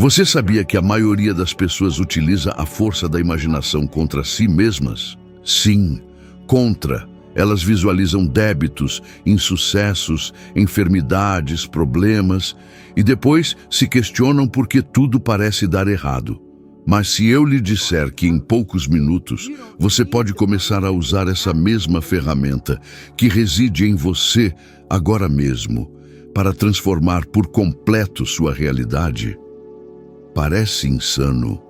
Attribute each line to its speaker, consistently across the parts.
Speaker 1: Você sabia que a maioria das pessoas utiliza a força da imaginação contra si mesmas? Sim, contra. Elas visualizam débitos, insucessos, enfermidades, problemas e depois se questionam por que tudo parece dar errado. Mas se eu lhe disser que em poucos minutos você pode começar a usar essa mesma ferramenta que reside em você agora mesmo para transformar por completo sua realidade, parece insano.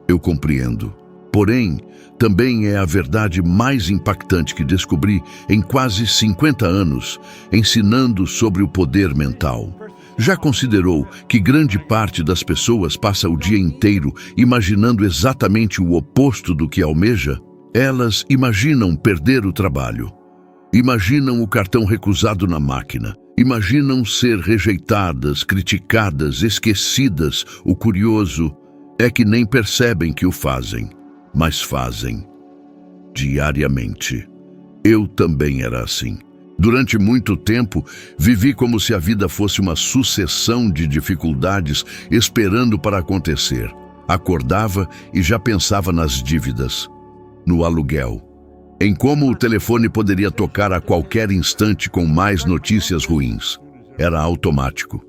Speaker 1: Eu compreendo. Porém, também é a verdade mais impactante que descobri em quase 50 anos, ensinando sobre o poder mental. Já considerou que grande parte das pessoas passa o dia inteiro imaginando exatamente o oposto do que almeja? Elas imaginam perder o trabalho, imaginam o cartão recusado na máquina, imaginam ser rejeitadas, criticadas, esquecidas. O curioso é que nem percebem que o fazem, mas fazem diariamente. Eu também era assim. Durante muito tempo, vivi como se a vida fosse uma sucessão de dificuldades esperando para acontecer. Acordava e já pensava nas dívidas, no aluguel, em como o telefone poderia tocar a qualquer instante com mais notícias ruins. Era automático.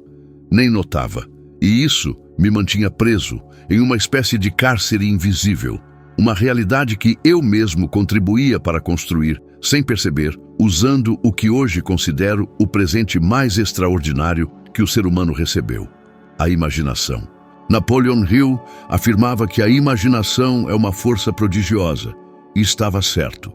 Speaker 1: Nem notava. E isso me mantinha preso em uma espécie de cárcere invisível. Uma realidade que eu mesmo contribuía para construir, sem perceber, usando o que hoje considero o presente mais extraordinário que o ser humano recebeu: a imaginação. Napoleon Hill afirmava que a imaginação é uma força prodigiosa, e estava certo.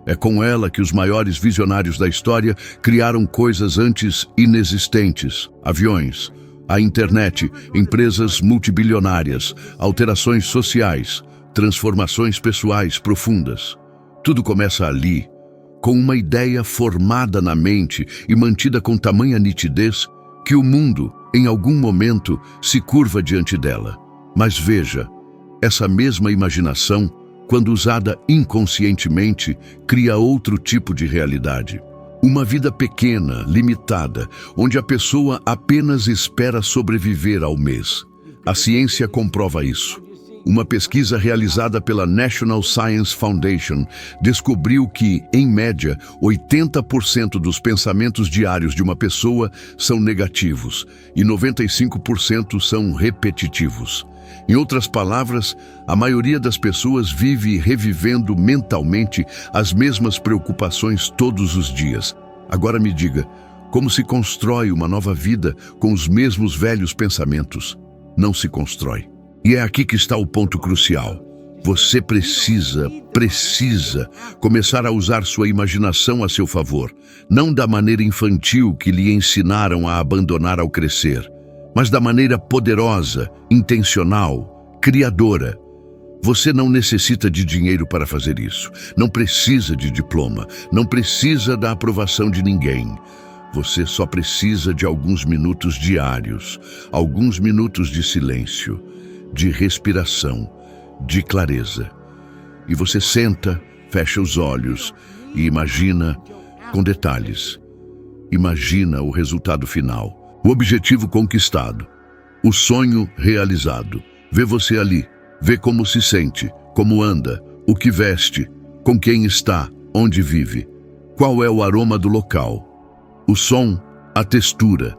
Speaker 1: É com ela que os maiores visionários da história criaram coisas antes inexistentes: aviões, a internet, empresas multibilionárias, alterações sociais, transformações pessoais profundas. Tudo começa ali, com uma ideia formada na mente e mantida com tamanha nitidez que o mundo, em algum momento, se curva diante dela. Mas veja, essa mesma imaginação, quando usada inconscientemente, cria outro tipo de realidade. Uma vida pequena, limitada, onde a pessoa apenas espera sobreviver ao mês. A ciência comprova isso. Uma pesquisa realizada pela National Science Foundation descobriu que, em média, 80% dos pensamentos diários de uma pessoa são negativos e 95% são repetitivos. Em outras palavras, a maioria das pessoas vive revivendo mentalmente as mesmas preocupações todos os dias. Agora me diga, como se constrói uma nova vida com os mesmos velhos pensamentos? Não se constrói. E é aqui que está o ponto crucial. Você precisa começar a usar sua imaginação a seu favor, não da maneira infantil que lhe ensinaram a abandonar ao crescer, mas da maneira poderosa, intencional, criadora. Você não necessita de dinheiro para fazer isso, não precisa de diploma, não precisa da aprovação de ninguém. Você só precisa de alguns minutos diários, alguns minutos de silêncio, de respiração, de clareza. E você senta, fecha os olhos e imagina com detalhes. Imagina o resultado final, o objetivo conquistado, o sonho realizado. Vê você ali, vê como se sente, como anda, o que veste, com quem está, onde vive, qual é o aroma do local, o som, a textura.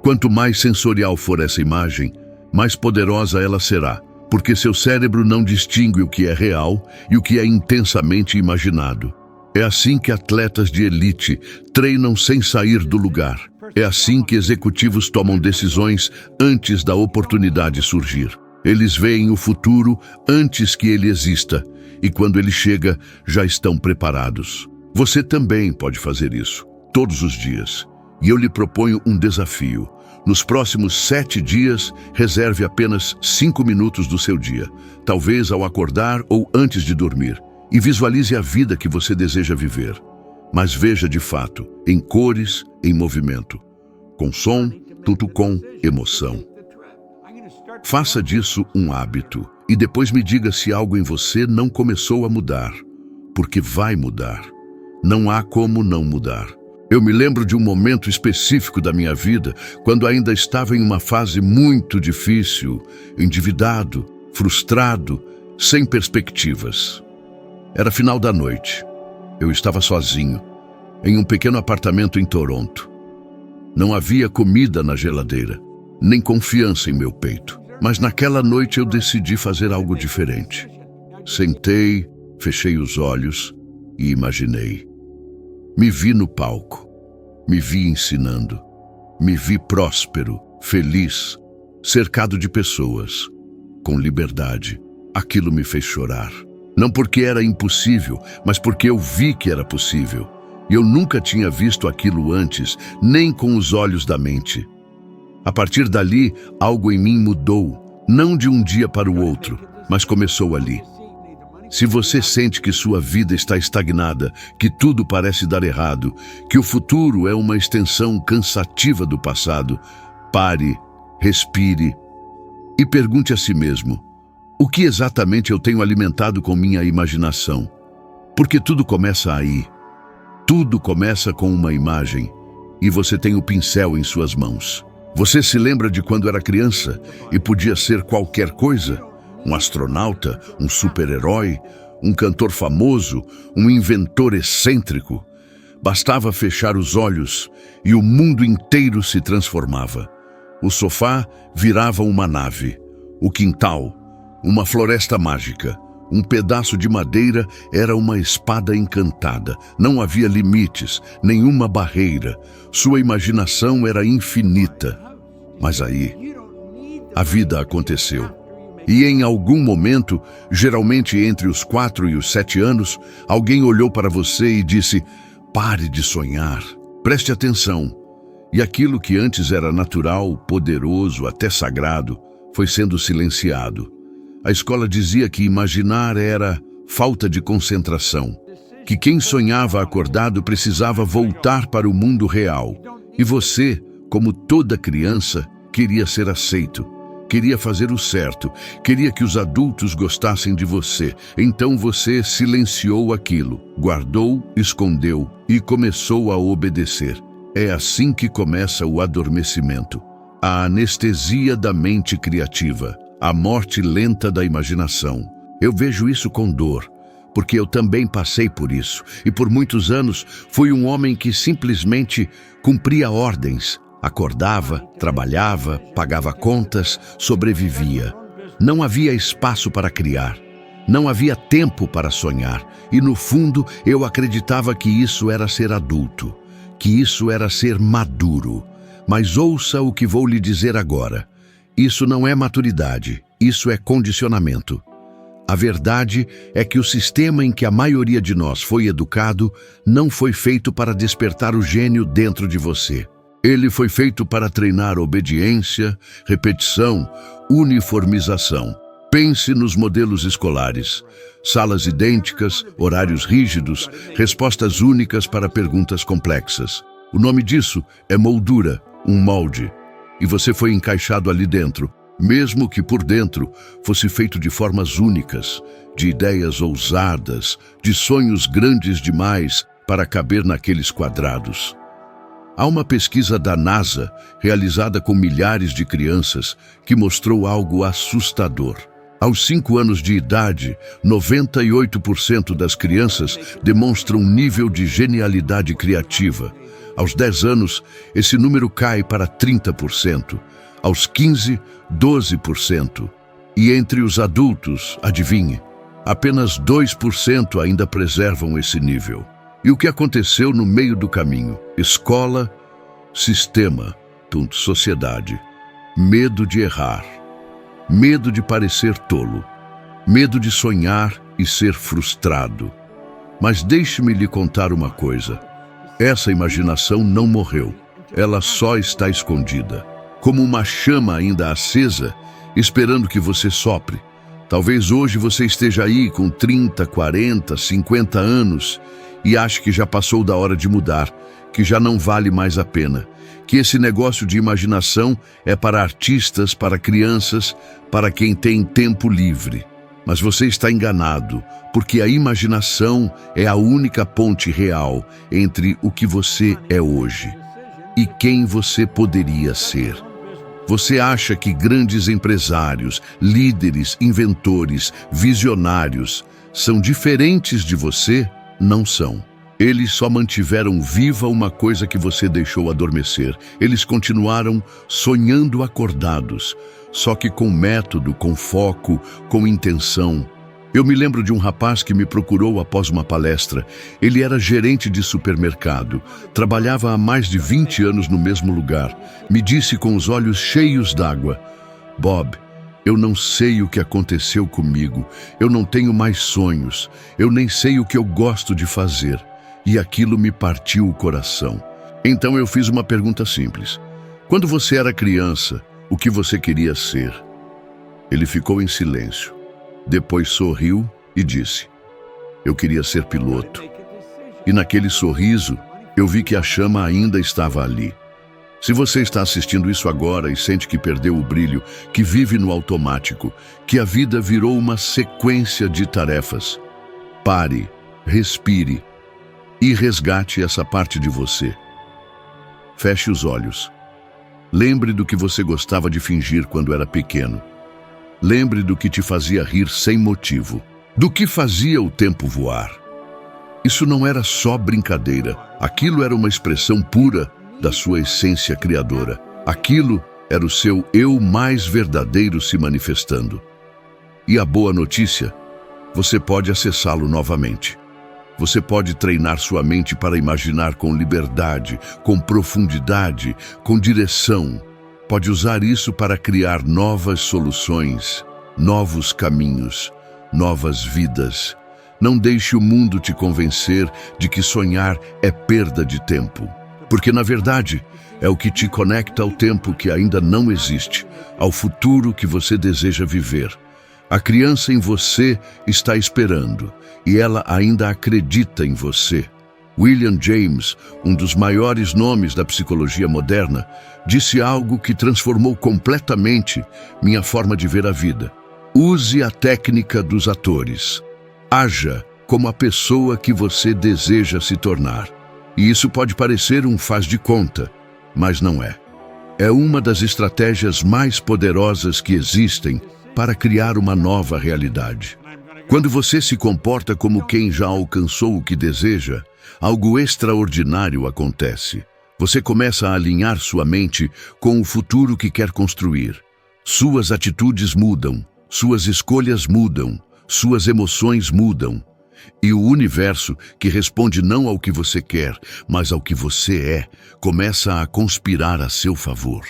Speaker 1: Quanto mais sensorial for essa imagem, mais poderosa ela será, porque seu cérebro não distingue o que é real e o que é intensamente imaginado. É assim que atletas de elite treinam sem sair do lugar. É assim que executivos tomam decisões antes da oportunidade surgir. Eles veem o futuro antes que ele exista, e quando ele chega, já estão preparados. Você também pode fazer isso, todos os dias. E eu lhe proponho um desafio. Nos próximos 7 dias, reserve apenas 5 minutos do seu dia, talvez ao acordar ou antes de dormir, e visualize a vida que você deseja viver. Mas veja de fato, em cores, em movimento, com som, tudo com emoção. Faça disso um hábito e depois me diga se algo em você não começou a mudar, porque vai mudar. Não há como não mudar. Eu me lembro de um momento específico da minha vida, quando ainda estava em uma fase muito difícil, endividado, frustrado, sem perspectivas. Era final da noite. Eu estava sozinho, em um pequeno apartamento em Toronto. Não havia comida na geladeira, nem confiança em meu peito. Mas naquela noite eu decidi fazer algo diferente. Sentei, fechei os olhos e imaginei. Me vi no palco, me vi ensinando, me vi próspero, feliz, cercado de pessoas, com liberdade. Aquilo me fez chorar. Não porque era impossível, mas porque eu vi que era possível. E eu nunca tinha visto aquilo antes, nem com os olhos da mente. A partir dali, algo em mim mudou, não de um dia para o outro, mas começou ali. Se você sente que sua vida está estagnada, que tudo parece dar errado, que o futuro é uma extensão cansativa do passado, pare, respire e pergunte a si mesmo: o que exatamente eu tenho alimentado com minha imaginação? Porque tudo começa aí. Tudo começa com uma imagem e você tem o pincel em suas mãos. Você se lembra de quando era criança e podia ser qualquer coisa? Um astronauta, um super-herói, um cantor famoso, um inventor excêntrico. Bastava fechar os olhos e o mundo inteiro se transformava. O sofá virava uma nave, o quintal, uma floresta mágica. Um pedaço de madeira era uma espada encantada. Não havia limites, nenhuma barreira. Sua imaginação era infinita. Mas aí, a vida aconteceu. E em algum momento, geralmente entre os 4 e os 7 anos, alguém olhou para você e disse: pare de sonhar, preste atenção. E aquilo que antes era natural, poderoso, até sagrado, foi sendo silenciado. A escola dizia que imaginar era falta de concentração, que quem sonhava acordado precisava voltar para o mundo real. E você, como toda criança, queria ser aceito, queria fazer o certo, queria que os adultos gostassem de você. Então você silenciou aquilo, guardou, escondeu e começou a obedecer. É assim que começa o adormecimento, a anestesia da mente criativa. A morte lenta da imaginação. Eu vejo isso com dor, porque eu também passei por isso. E por muitos anos fui um homem que simplesmente cumpria ordens. Acordava, trabalhava, pagava contas, sobrevivia. Não havia espaço para criar. Não havia tempo para sonhar. E no fundo eu acreditava que isso era ser adulto, que isso era ser maduro. Mas ouça o que vou lhe dizer agora. Isso não é maturidade, isso é condicionamento. A verdade é que o sistema em que a maioria de nós foi educado não foi feito para despertar o gênio dentro de você. Ele foi feito para treinar obediência, repetição, uniformização. Pense nos modelos escolares. Salas idênticas, horários rígidos, respostas únicas para perguntas complexas. O nome disso é moldura, um molde. E você foi encaixado ali dentro, mesmo que por dentro fosse feito de formas únicas, de ideias ousadas, de sonhos grandes demais para caber naqueles quadrados. Há uma pesquisa da NASA, realizada com milhares de crianças, que mostrou algo assustador. Aos 5 anos de idade, 98% das crianças demonstram um nível de genialidade criativa. Aos 10 anos, esse número cai para 30%. Aos 15, 12%. E entre os adultos, adivinhe, apenas 2% ainda preservam esse nível. E o que aconteceu no meio do caminho? Escola, sistema, sociedade. Medo de errar. Medo de parecer tolo. Medo de sonhar e ser frustrado. Mas deixe-me lhe contar uma coisa. Essa imaginação não morreu, ela só está escondida, como uma chama ainda acesa, esperando que você sopre. Talvez hoje você esteja aí com 30, 40, 50 anos e ache que já passou da hora de mudar, que já não vale mais a pena, que esse negócio de imaginação é para artistas, para crianças, para quem tem tempo livre. Mas você está enganado, porque a imaginação é a única ponte real entre o que você é hoje e quem você poderia ser. Você acha que grandes empresários, líderes, inventores, visionários são diferentes de você? Não são. Eles só mantiveram viva uma coisa que você deixou adormecer. Eles continuaram sonhando acordados, só que com método, com foco, com intenção. Eu me lembro de um rapaz que me procurou após uma palestra. Ele era gerente de supermercado, trabalhava há mais de 20 anos no mesmo lugar. Me disse com os olhos cheios d'água: Bob, eu não sei o que aconteceu comigo. Eu não tenho mais sonhos. Eu nem sei o que eu gosto de fazer. E aquilo me partiu o coração. Então eu fiz uma pergunta simples. Quando você era criança, o que você queria ser? Ele ficou em silêncio. Depois sorriu e disse: eu queria ser piloto. E naquele sorriso, eu vi que a chama ainda estava ali. Se você está assistindo isso agora e sente que perdeu o brilho, que vive no automático, que a vida virou uma sequência de tarefas, pare, respire e resgate essa parte de você. Feche os olhos. Lembre do que você gostava de fingir quando era pequeno. Lembre do que te fazia rir sem motivo, do que fazia o tempo voar. Isso não era só brincadeira, aquilo era uma expressão pura da sua essência criadora. Aquilo era o seu eu mais verdadeiro se manifestando. E a boa notícia, você pode acessá-lo novamente. Você pode treinar sua mente para imaginar com liberdade, com profundidade, com direção. Pode usar isso para criar novas soluções, novos caminhos, novas vidas. Não deixe o mundo te convencer de que sonhar é perda de tempo. Porque, na verdade, é o que te conecta ao tempo que ainda não existe, ao futuro que você deseja viver. A criança em você está esperando, e ela ainda acredita em você. William James, um dos maiores nomes da psicologia moderna, disse algo que transformou completamente minha forma de ver a vida. Use a técnica dos atores. Haja como a pessoa que você deseja se tornar. E isso pode parecer um faz de conta, mas não é. É uma das estratégias mais poderosas que existem para criar uma nova realidade. Quando você se comporta como quem já alcançou o que deseja, algo extraordinário acontece. Você começa a alinhar sua mente com o futuro que quer construir. Suas atitudes mudam, suas escolhas mudam, suas emoções mudam. E o universo, que responde não ao que você quer, mas ao que você é, começa a conspirar a seu favor.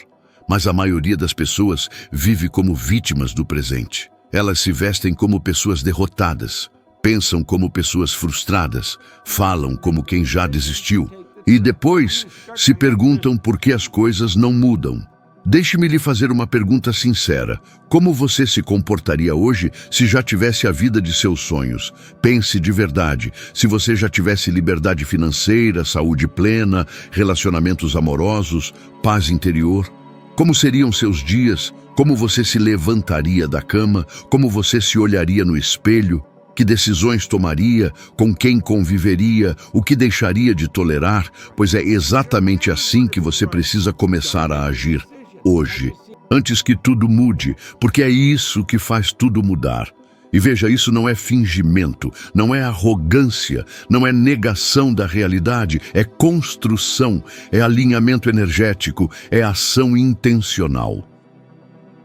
Speaker 1: Mas a maioria das pessoas vive como vítimas do presente. Elas se vestem como pessoas derrotadas, pensam como pessoas frustradas, falam como quem já desistiu. E depois se perguntam por que as coisas não mudam. Deixe-me lhe fazer uma pergunta sincera. Como você se comportaria hoje se já tivesse a vida de seus sonhos? Pense de verdade. Se você já tivesse liberdade financeira, saúde plena, relacionamentos amorosos, paz interior? Como seriam seus dias? Como você se levantaria da cama? Como você se olharia no espelho? Que decisões tomaria? Com quem conviveria? O que deixaria de tolerar? Pois é exatamente assim que você precisa começar a agir hoje, antes que tudo mude, porque é isso que faz tudo mudar. E veja, isso não é fingimento, não é arrogância, não é negação da realidade, é construção, é alinhamento energético, é ação intencional.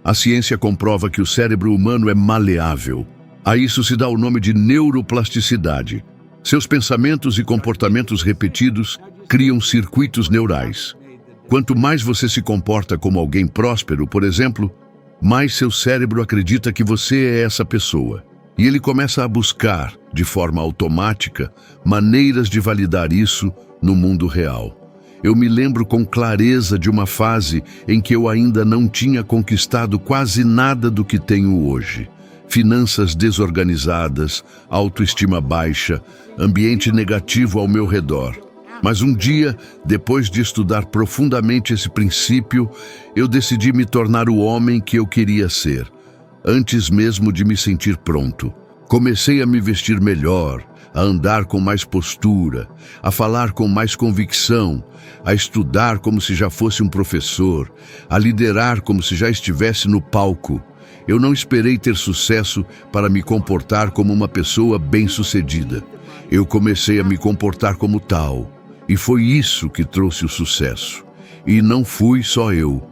Speaker 1: A ciência comprova que o cérebro humano é maleável. A isso se dá o nome de neuroplasticidade. Seus pensamentos e comportamentos repetidos criam circuitos neurais. Quanto mais você se comporta como alguém próspero, por exemplo, mais seu cérebro acredita que você é essa pessoa. E ele começa a buscar, de forma automática, maneiras de validar isso no mundo real. Eu me lembro com clareza de uma fase em que eu ainda não tinha conquistado quase nada do que tenho hoje. Finanças desorganizadas, autoestima baixa, ambiente negativo ao meu redor. Mas um dia, depois de estudar profundamente esse princípio, eu decidi me tornar o homem que eu queria ser. antes mesmo de me sentir pronto. Comecei a me vestir melhor, a andar com mais postura, a falar com mais convicção, a estudar como se já fosse um professor, a liderar como se já estivesse no palco. Eu não esperei ter sucesso para me comportar como uma pessoa bem-sucedida. Eu comecei a me comportar como tal, e foi isso que trouxe o sucesso. E não fui só eu.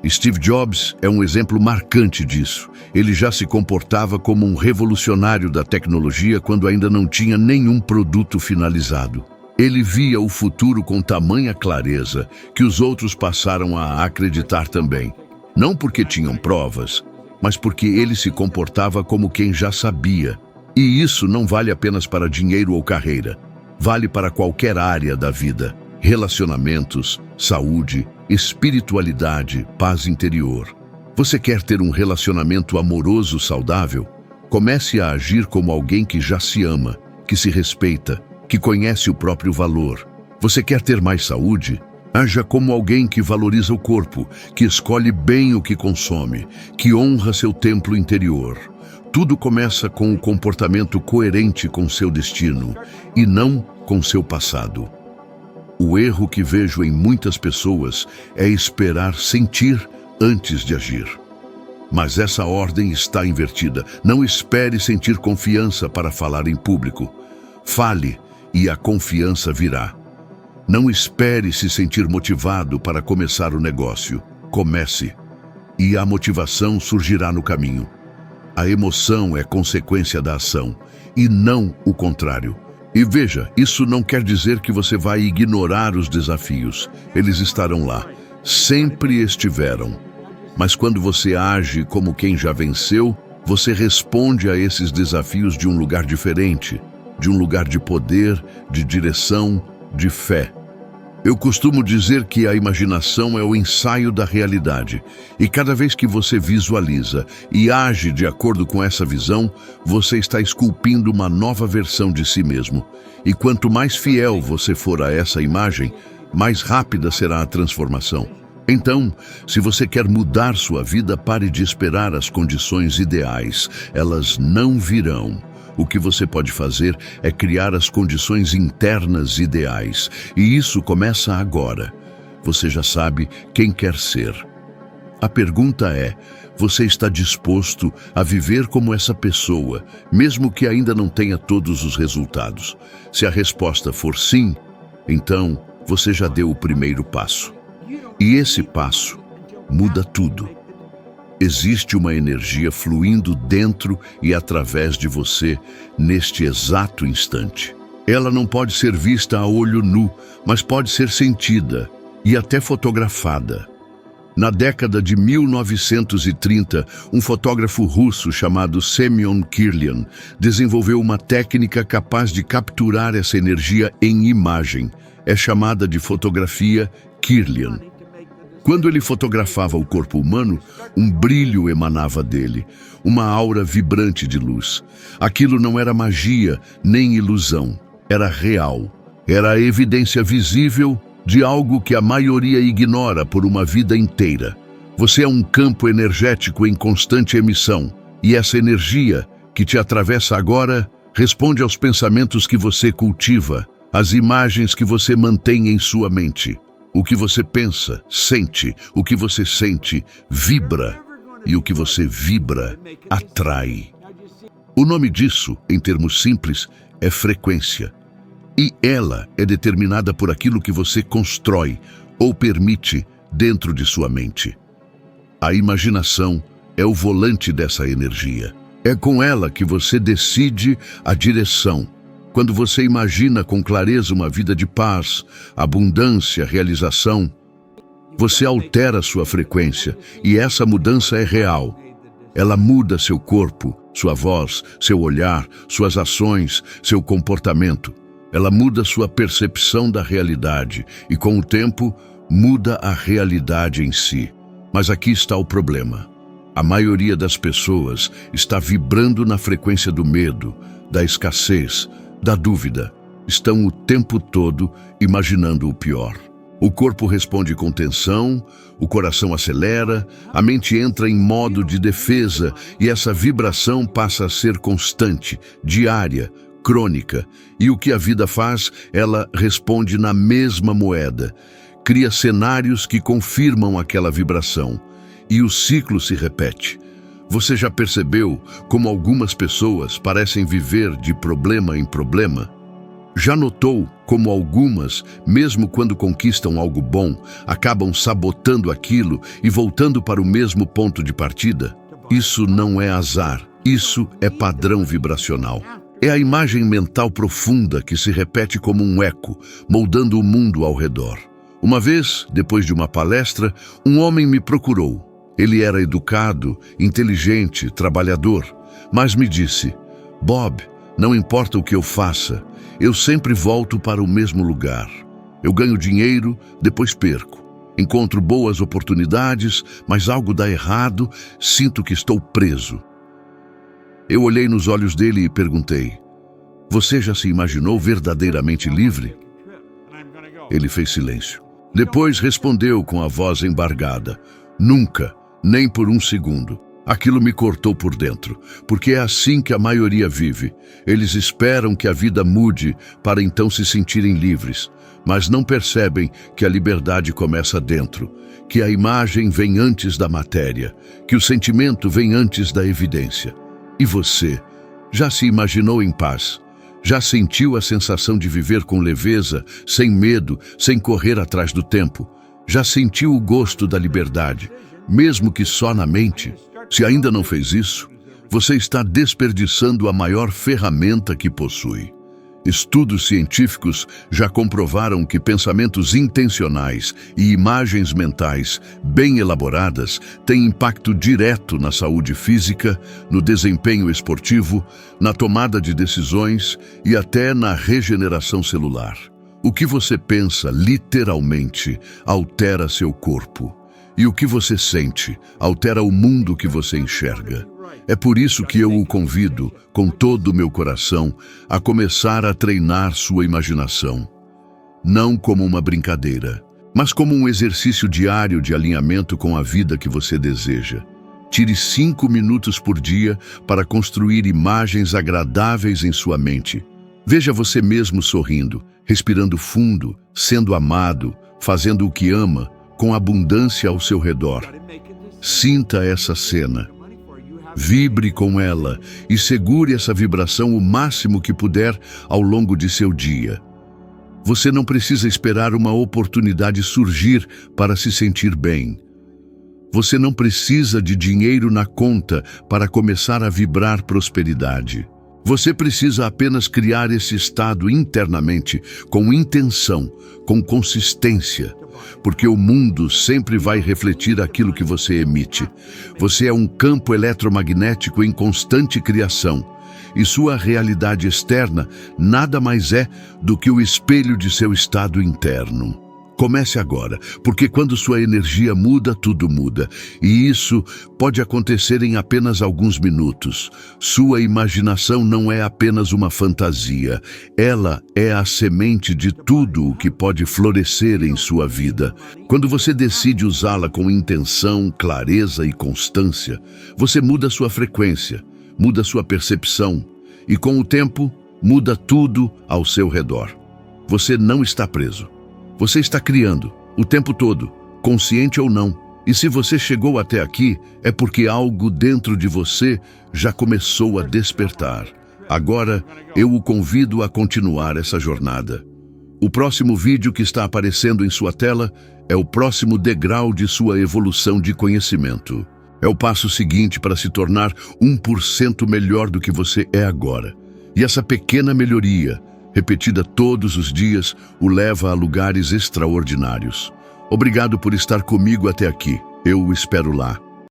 Speaker 1: Steve Jobs é um exemplo marcante disso. Ele já se comportava como um revolucionário da tecnologia quando ainda não tinha nenhum produto finalizado. Ele via o futuro com tamanha clareza que os outros passaram a acreditar também. Não porque tinham provas, mas porque ele se comportava como quem já sabia. E isso não vale apenas para dinheiro ou carreira. Vale para qualquer área da vida. Relacionamentos, saúde, espiritualidade, paz interior. Você quer ter um relacionamento amoroso saudável? Comece a agir como alguém que já se ama, que se respeita, que conhece o próprio valor. Você quer ter mais saúde? Haja como alguém que valoriza o corpo, que escolhe bem o que consome, que honra seu templo interior. Tudo começa com um comportamento coerente com seu destino e não com seu passado. O erro que vejo em muitas pessoas é esperar sentir antes de agir. Mas essa ordem está invertida. Não espere sentir confiança para falar em público. Fale e a confiança virá. Não espere se sentir motivado para começar o negócio. Comece e a motivação surgirá no caminho. A emoção é consequência da ação e não o contrário. E veja, isso não quer dizer que você vai ignorar os desafios. Eles estarão lá. Sempre estiveram. Mas quando você age como quem já venceu, você responde a esses desafios de um lugar diferente, de um lugar de poder, de direção, de fé. Eu costumo dizer que a imaginação é o ensaio da realidade, e cada vez que você visualiza e age de acordo com essa visão, você está esculpindo uma nova versão de si mesmo. E quanto mais fiel você for a essa imagem, mais rápida será a transformação. Então, se você quer mudar sua vida, pare de esperar as condições ideais. Elas não virão. O que você pode fazer é criar as condições internas ideais. E isso começa agora. Você já sabe quem quer ser. A pergunta é, você está disposto a viver como essa pessoa, mesmo que ainda não tenha todos os resultados? Se a resposta for sim, então você já deu o primeiro passo. E esse passo muda tudo. Existe uma energia fluindo dentro e através de você neste exato instante. Ela não pode ser vista a olho nu, mas pode ser sentida e até fotografada. Na década de 1930, um fotógrafo russo chamado Semyon Kirlian desenvolveu uma técnica capaz de capturar essa energia em imagem. É chamada de fotografia Kirlian. Quando ele fotografava o corpo humano, um brilho emanava dele, uma aura vibrante de luz. Aquilo não era magia nem ilusão, era real. Era a evidência visível de algo que a maioria ignora por uma vida inteira. Você é um campo energético em constante emissão, e essa energia que te atravessa agora responde aos pensamentos que você cultiva, às imagens que você mantém em sua mente. O que você pensa, sente, o que você sente, vibra, e o que você vibra, atrai. O nome disso, em termos simples, é frequência. E ela é determinada por aquilo que você constrói ou permite dentro de sua mente. A imaginação é o volante dessa energia. É com ela que você decide a direção. Quando você imagina com clareza uma vida de paz, abundância, realização, você altera sua frequência e essa mudança é real. Ela muda seu corpo, sua voz, seu olhar, suas ações, seu comportamento. Ela muda sua percepção da realidade e, com o tempo, muda a realidade em si. Mas aqui está o problema. A maioria das pessoas está vibrando na frequência do medo, da escassez, da dúvida. Estão o tempo todo imaginando o pior. O corpo responde com tensão, o coração acelera, a mente entra em modo de defesa e essa vibração passa a ser constante, diária, crônica. E o que a vida faz, ela responde na mesma moeda. Cria cenários que confirmam aquela vibração. E o ciclo se repete. Você já percebeu como algumas pessoas parecem viver de problema em problema? Já notou como algumas, mesmo quando conquistam algo bom, acabam sabotando aquilo e voltando para o mesmo ponto de partida? Isso não é azar, isso é padrão vibracional. É a imagem mental profunda que se repete como um eco, moldando o mundo ao redor. Uma vez, depois de uma palestra, um homem me procurou. Ele era educado, inteligente, trabalhador, mas me disse: Bob, não importa o que eu faça, eu sempre volto para o mesmo lugar. Eu ganho dinheiro, depois perco. Encontro boas oportunidades, mas algo dá errado, sinto que estou preso. Eu olhei nos olhos dele e perguntei: Você já se imaginou verdadeiramente livre? Ele fez silêncio. Depois respondeu com a voz embargada: Nunca, nem por um segundo. Aquilo me cortou por dentro, porque é assim que a maioria vive. Eles esperam que a vida mude para então se sentirem livres, mas não percebem que a liberdade começa dentro, que a imagem vem antes da matéria, que o sentimento vem antes da evidência. E você, já se imaginou em paz? Já sentiu a sensação de viver com leveza, sem medo, sem correr atrás do tempo? Já sentiu o gosto da liberdade, mesmo que só na mente? Se ainda não fez isso, você está desperdiçando a maior ferramenta que possui. Estudos científicos já comprovaram que pensamentos intencionais e imagens mentais bem elaboradas têm impacto direto na saúde física, no desempenho esportivo, na tomada de decisões e até na regeneração celular. O que você pensa, literalmente, altera seu corpo. E o que você sente altera o mundo que você enxerga. É por isso que eu o convido, com todo o meu coração, a começar a treinar sua imaginação. Não como uma brincadeira, mas como um exercício diário de alinhamento com a vida que você deseja. Tire 5 minutos por dia para construir imagens agradáveis em sua mente. Veja você mesmo sorrindo, respirando fundo, sendo amado, fazendo o que ama, com abundância ao seu redor. Sinta essa cena. Vibre com ela e segure essa vibração o máximo que puder ao longo de seu dia. Você não precisa esperar uma oportunidade surgir para se sentir bem. Você não precisa de dinheiro na conta para começar a vibrar prosperidade. Você precisa apenas criar esse estado internamente, com intenção, com consistência, porque o mundo sempre vai refletir aquilo que você emite. Você é um campo eletromagnético em constante criação, e sua realidade externa nada mais é do que o espelho de seu estado interno. Comece agora, porque quando sua energia muda, tudo muda. E isso pode acontecer em apenas alguns minutos. Sua imaginação não é apenas uma fantasia. Ela é a semente de tudo o que pode florescer em sua vida. Quando você decide usá-la com intenção, clareza e constância, você muda sua frequência, muda sua percepção e, com o tempo, muda tudo ao seu redor. Você não está preso. Você está criando, o tempo todo, consciente ou não. E se você chegou até aqui, é porque algo dentro de você já começou a despertar. Agora, eu o convido a continuar essa jornada. O próximo vídeo que está aparecendo em sua tela é o próximo degrau de sua evolução de conhecimento. É o passo seguinte para se tornar 1% melhor do que você é agora. E essa pequena melhoria, repetida todos os dias, o leva a lugares extraordinários. Obrigado por estar comigo até aqui. Eu o espero lá.